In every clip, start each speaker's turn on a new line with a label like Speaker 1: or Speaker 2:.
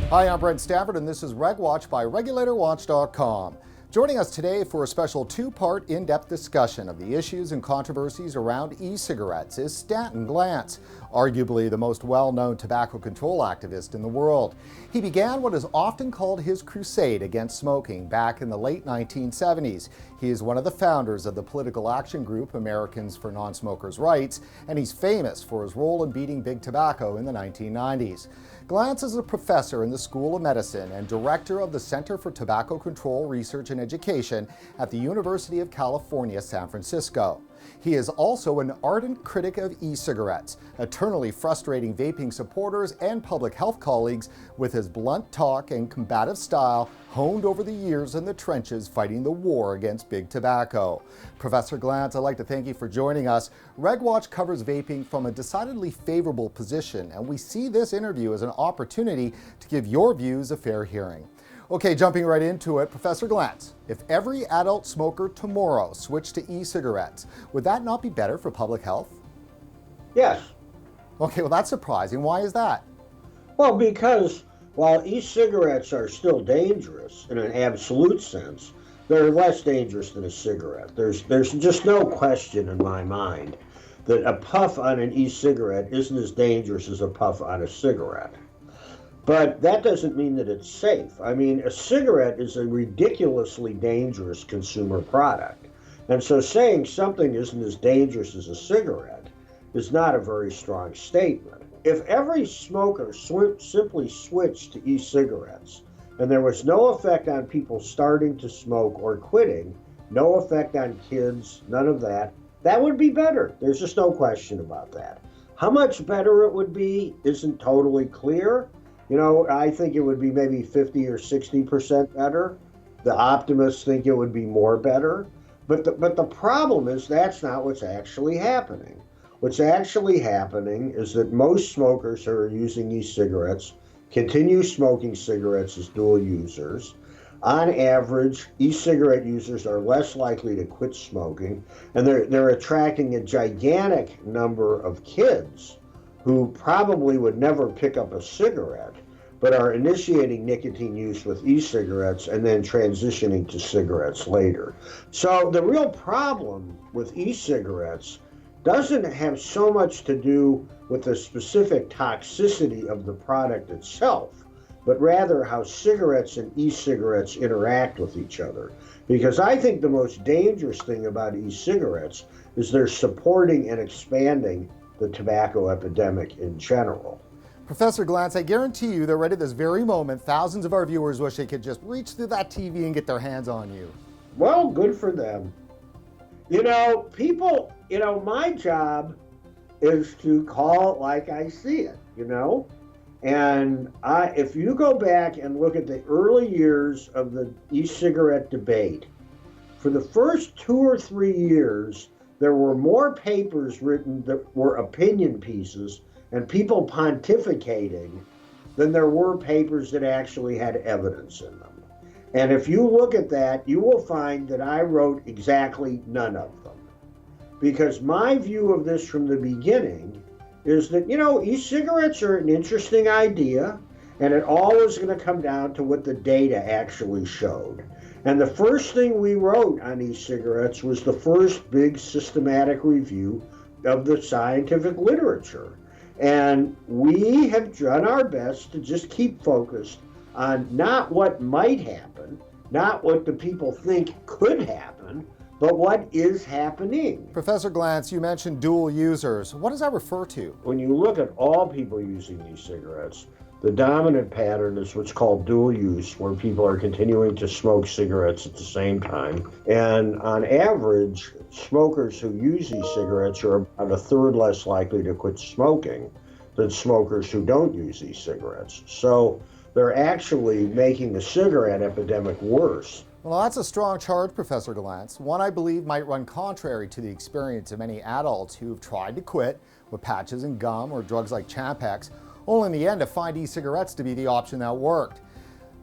Speaker 1: Hi, I'm Brent Stafford, and this is RegWatch by RegulatorWatch.com. Joining us today for a special two-part in-depth discussion of the issues and controversies around e-cigarettes is Stanton Glantz, arguably the most well-known tobacco control activist in the world. He began what is often called his crusade against smoking back in the late 1970s. He is one of the founders of the political action group Americans for Non-Smokers' Rights, and he's famous for his role in beating big tobacco in the 1990s. Glantz is a professor in the School of Medicine and director of the Center for Tobacco Control Research and Education at the University of California, San Francisco. He is also an ardent critic of e-cigarettes, eternally frustrating vaping supporters and public health colleagues with his blunt talk and combative style honed over the years in the trenches fighting the war against big tobacco. Professor Glantz, I'd like to thank you for joining us. RegWatch covers vaping from a decidedly favorable position, and we see this interview as an opportunity to give your views a fair hearing. Okay, jumping right into it, Professor Glantz, if every adult smoker tomorrow switched to e-cigarettes, would that not be better for public health?
Speaker 2: Yes.
Speaker 1: Okay, well that's surprising. Why is that?
Speaker 2: Well, because while e-cigarettes are still dangerous in an absolute sense, they're less dangerous than a cigarette. There's just no question in my mind that a puff on an e-cigarette isn't as dangerous as a puff on a cigarette. But that doesn't mean that it's safe. I mean, a cigarette is a ridiculously dangerous consumer product. And so saying something isn't as dangerous as a cigarette is not a very strong statement. If every smoker simply switched to e-cigarettes and there was no effect on people starting to smoke or quitting, no effect on kids, none of that, that would be better. There's just no question about that. How much better it would be isn't totally clear. You know, I think it would be maybe 50 or 60% better. The optimists think it would be more better. But the problem is that's not what's actually happening. What's actually happening is that most smokers who are using e-cigarettes continue smoking cigarettes as dual users. On average, e-cigarette users are less likely to quit smoking, and they're attracting a gigantic number of kids who probably would never pick up a cigarette, but are initiating nicotine use with e-cigarettes and then transitioning to cigarettes later. So the real problem with e-cigarettes doesn't have so much to do with the specific toxicity of the product itself, but rather how cigarettes and e-cigarettes interact with each other. Because I think the most dangerous thing about e-cigarettes is they're supporting and expanding the tobacco epidemic in general.
Speaker 1: Professor Glantz, I guarantee you that right at this very moment, thousands of our viewers wish they could just reach through that TV and get their hands on you.
Speaker 2: Well, good for them. You know, my job is to call it like I see it, you know? And if you go back and look at the early years of the e-cigarette debate, for the first 2 or 3 years, there were more papers written that were opinion pieces and people pontificating than there were papers that actually had evidence in them. And if you look at that, you will find that I wrote exactly none of them. Because my view of this from the beginning is that, you know, e-cigarettes are an interesting idea, and it all is going to come down to what the data actually showed. And the first thing we wrote on e-cigarettes was the first big systematic review of the scientific literature. And we have done our best to just keep focused on not what might happen, not what the people think could happen, but what is happening.
Speaker 1: Professor Glantz, you mentioned dual users. What does that refer to?
Speaker 2: When you look at all people using these cigarettes, the dominant pattern is what's called dual use, where people are continuing to smoke cigarettes at the same time. And on average, smokers who use e-cigarettes are about a third less likely to quit smoking than smokers who don't use e-cigarettes. So they're actually making the cigarette epidemic worse.
Speaker 1: Well, that's a strong charge, Professor Glantz. One I believe might run contrary to the experience of many adults who have tried to quit with patches and gum or drugs like Champex, only in the end to find e-cigarettes to be the option that worked.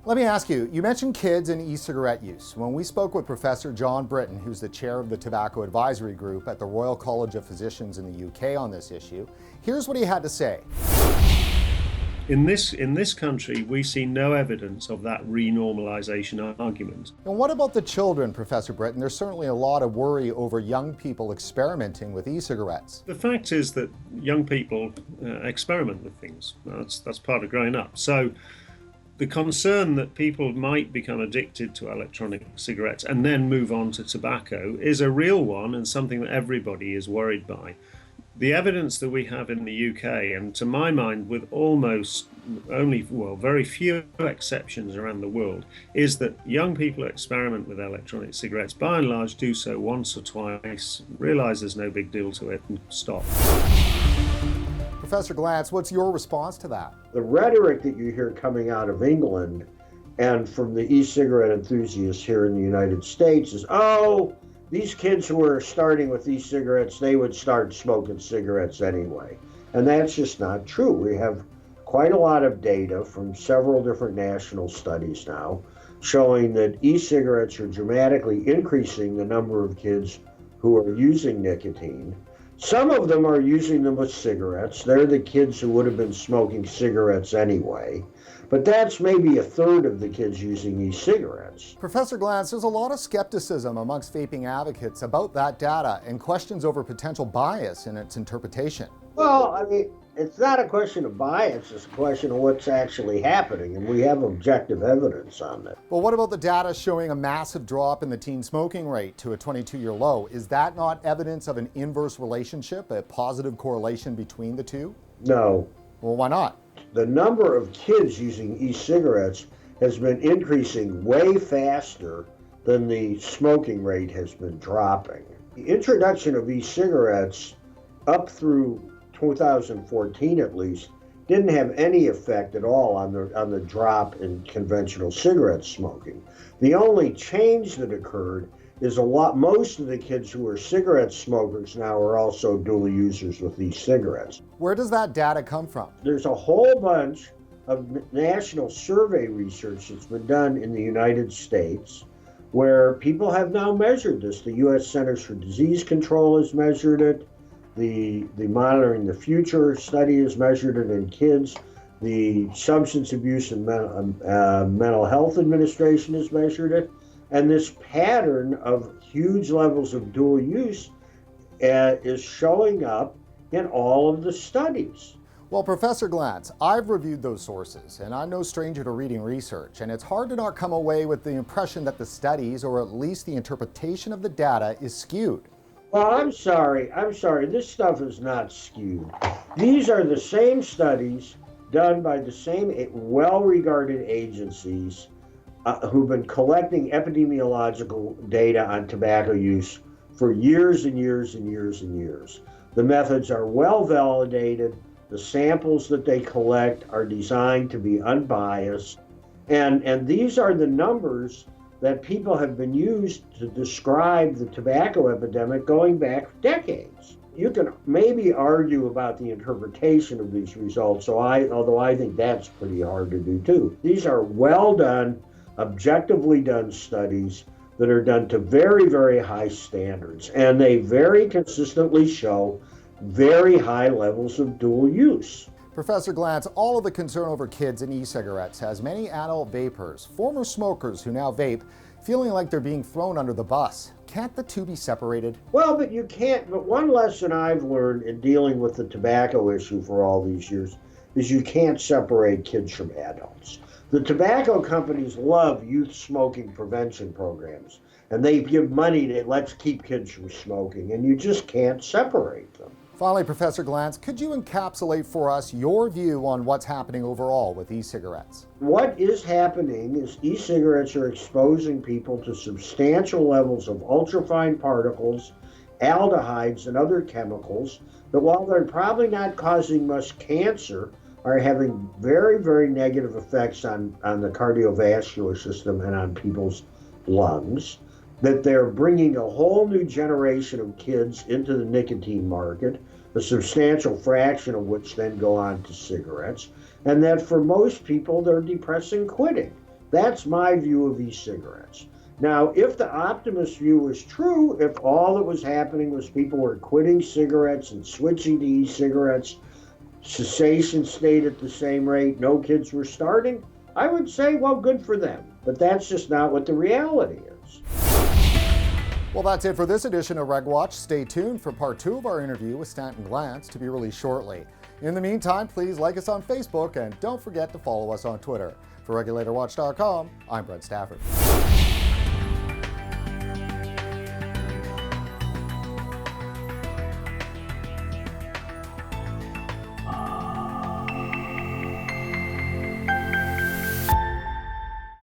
Speaker 1: Let me ask you, you mentioned kids and e-cigarette use. When we spoke with Professor John Britton, who's the chair of the Tobacco Advisory Group at the Royal College of Physicians in the UK on this issue, here's what he had to say.
Speaker 3: In this country, we see no evidence of that renormalization argument.
Speaker 1: And what about the children, Professor Britton? There's certainly a lot of worry over young people experimenting with e-cigarettes.
Speaker 3: The fact is that young people experiment with things. That's part of growing up. So the concern that people might become addicted to electronic cigarettes and then move on to tobacco is a real one and something that everybody is worried by. The evidence that we have in the UK, and to my mind with almost only, very few exceptions around the world, is that young people who experiment with electronic cigarettes by and large do so once or twice, realise there's no big deal to it and stop.
Speaker 1: Professor Glantz, what's your response to that?
Speaker 2: The rhetoric that you hear coming out of England and from the e-cigarette enthusiasts here in the United States is, oh, these kids who are starting with e-cigarettes, they would start smoking cigarettes anyway. And that's just not true. We have quite a lot of data from several different national studies now showing that e-cigarettes are dramatically increasing the number of kids who are using nicotine. Some of them are using them with cigarettes. They're the kids who would have been smoking cigarettes anyway. But that's maybe a third of the kids using e-cigarettes.
Speaker 1: Professor Glantz, there's a lot of skepticism amongst vaping advocates about that data and questions over potential bias in its interpretation.
Speaker 2: Well, I mean, it's not a question of bias, it's a question of what's actually happening, and we have objective evidence on that.
Speaker 1: Well, what about the data showing a massive drop in the teen smoking rate to a 22-year low? Is that not evidence of an inverse relationship, a positive correlation between the two?
Speaker 2: No.
Speaker 1: Well, why not?
Speaker 2: The number of kids using e-cigarettes has been increasing way faster than the smoking rate has been dropping. The introduction of e-cigarettes up through 2014 at least didn't have any effect at all on the drop in conventional cigarette smoking. The only change that occurred is most of the kids who are cigarette smokers now are also dual users with these cigarettes.
Speaker 1: Where does that data come from?
Speaker 2: There's a whole bunch of national survey research that's been done in the United States where people have now measured this. The U.S. Centers for Disease Control has measured it. The Monitoring the Future study has measured it in kids. The Substance Abuse and Mental Health Administration has measured it. And this pattern of huge levels of dual use is showing up in all of the studies.
Speaker 1: Well, Professor Glantz, I've reviewed those sources, and I'm no stranger to reading research, and it's hard to not come away with the impression that the studies, or at least the interpretation of the data, is skewed.
Speaker 2: Well, I'm sorry. This stuff is not skewed. These are the same studies done by the same well-regarded agencies who've been collecting epidemiological data on tobacco use for years and years and years and years. The methods are well validated. The samples that they collect are designed to be unbiased. And these are the numbers that people have been used to describe the tobacco epidemic going back decades. You can maybe argue about the interpretation of these results, although I think that's pretty hard to do too. These are well done, objectively done studies that are done to very, very high standards, and they very consistently show very high levels of dual use.
Speaker 1: Professor Glantz, all of the concern over kids and e-cigarettes has many adult vapers, former smokers who now vape, feeling like they're being thrown under the bus. Can't the two be separated?
Speaker 2: Well, but you can't. But one lesson I've learned in dealing with the tobacco issue for all these years is you can't separate kids from adults. The tobacco companies love youth smoking prevention programs, and they give money to let's keep kids from smoking, and you just can't separate them.
Speaker 1: Finally, Professor Glantz, could you encapsulate for us your view on what's happening overall with e-cigarettes?
Speaker 2: What is happening is e-cigarettes are exposing people to substantial levels of ultrafine particles, aldehydes, and other chemicals that, while they're probably not causing much cancer, are having very, very negative effects on the cardiovascular system and on people's lungs. That they're bringing a whole new generation of kids into the nicotine market, a substantial fraction of which then go on to cigarettes, and that for most people, they're depressing quitting. That's my view of e-cigarettes. Now, if the optimist view was true, if all that was happening was people were quitting cigarettes and switching to e-cigarettes, cessation stayed at the same rate, no kids were starting, I would say, well, good for them. But that's just not what the reality is.
Speaker 1: Well, that's it for this edition of RegWatch. Stay tuned for part 2 of our interview with Stanton Glantz to be released shortly. In the meantime, please like us on Facebook and don't forget to follow us on Twitter. For RegulatorWatch.com, I'm Brent Stafford.